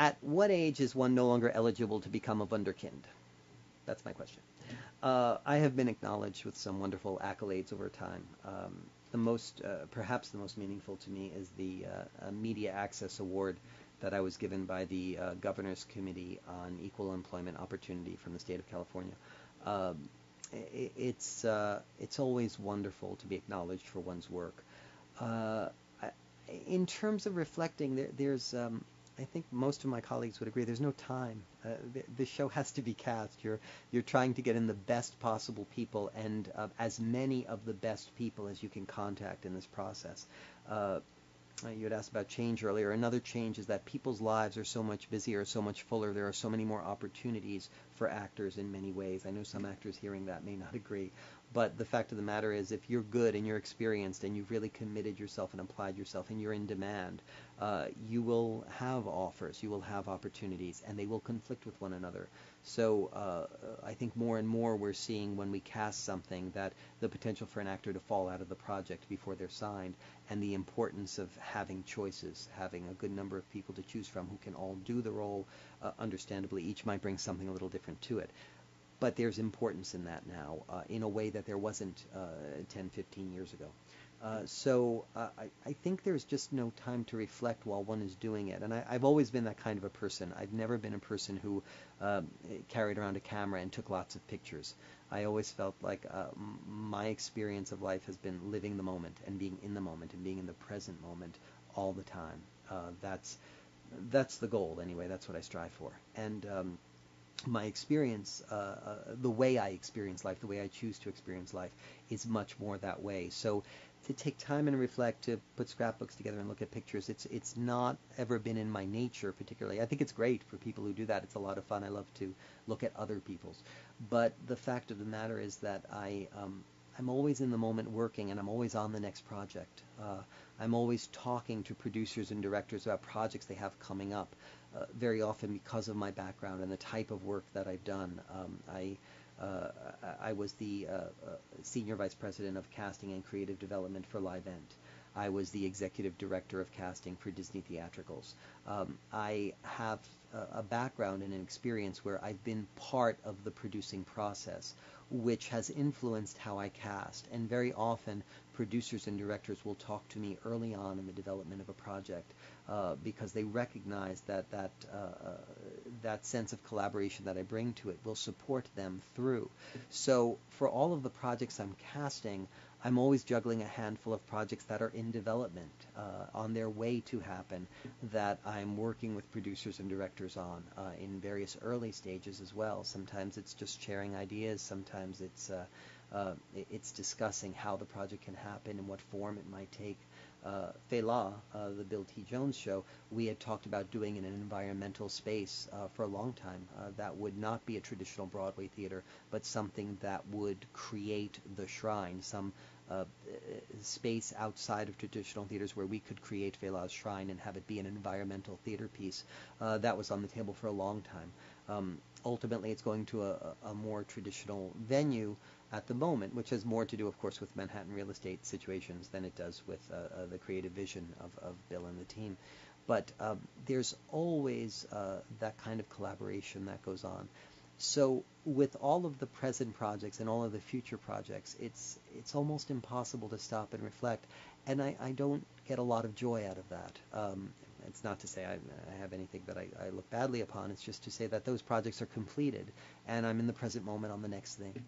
At what age is one no longer eligible to become a wunderkind? That's my question. I have been acknowledged with some wonderful accolades over time. Perhaps the most meaningful to me is the Media Access Award that I was given by the Governor's Committee on Equal Employment Opportunity from the state of California. Um, it's always wonderful to be acknowledged for one's work. Uh, in terms of reflecting, there's I think most of my colleagues would agree. There's no time. The show has to be cast. You're trying to get in the best possible people and as many of the best people as you can contact in this process. Uh, you had asked about change earlier. Another change is that people's lives are so much busier, so much fuller. There are so many more opportunities for actors in many ways. I know some actors hearing that may not agree, but the fact of the matter is if you're good and you're experienced and you've really committed yourself and applied yourself and you're in demand, you will have offers, you will have opportunities, and they will conflict with one another. So I think more and more we're seeing when we cast something that the potential for an actor to fall out of the project before they're signed, and the importance of having choices, having a good number of people to choose from who can all do the role. Understandably, each might bring something a little different to it. But there's importance in that now in a way that there wasn't 10, 15 years ago. So I think there's just no time to reflect while one is doing it. And I've always been that kind of a person. I've never been a person who carried around a camera and took lots of pictures. I always felt like my experience of life has been living the moment and being in the moment and being in the present moment all the time. That's the goal anyway. That's what I strive for. And my experience, the way I experience life, the way I choose to experience life, is much more that way. So to take time and reflect, to put scrapbooks together and look at pictures, it's not ever been in my nature particularly. I think it's great for people who do that. It's a lot of fun. I love to look at other people's. But the fact of the matter is that I'm always in the moment working, and I'm always on the next project. I'm always talking to producers and directors about projects they have coming up. Very often, because of my background and the type of work that I've done, I was the senior vice president of casting and creative development for Live Ent. I was the executive director of casting for Disney Theatricals. I have a background and an experience where I've been part of the producing process, which has influenced how I cast. And very often, producers and directors will talk to me early on in the development of a project because they recognize that sense of collaboration that I bring to it will support them through. So for all of the projects I'm casting, I'm always juggling a handful of projects that are in development, on their way to happen, that I'm working with producers and directors on in various early stages as well. Sometimes it's just sharing ideas. Sometimes it's discussing how the project can happen and what form it might take. Fela, the Bill T. Jones show, we had talked about doing in an environmental space for a long time. That would not be a traditional Broadway theater, but something that would create the shrine, some space outside of traditional theaters where we could create Fela's shrine and have it be an environmental theater piece. That was on the table for a long time. Ultimately, it's going to a more traditional venue at the moment, which has more to do, of course, with Manhattan real estate situations than it does with the creative vision of Bill and the team. But there's always that kind of collaboration that goes on. So with all of the present projects and all of the future projects, it's almost impossible to stop and reflect. And I don't get a lot of joy out of that. It's not to say I have anything that I look badly upon. It's just to say that those projects are completed, and I'm in the present moment on the next thing.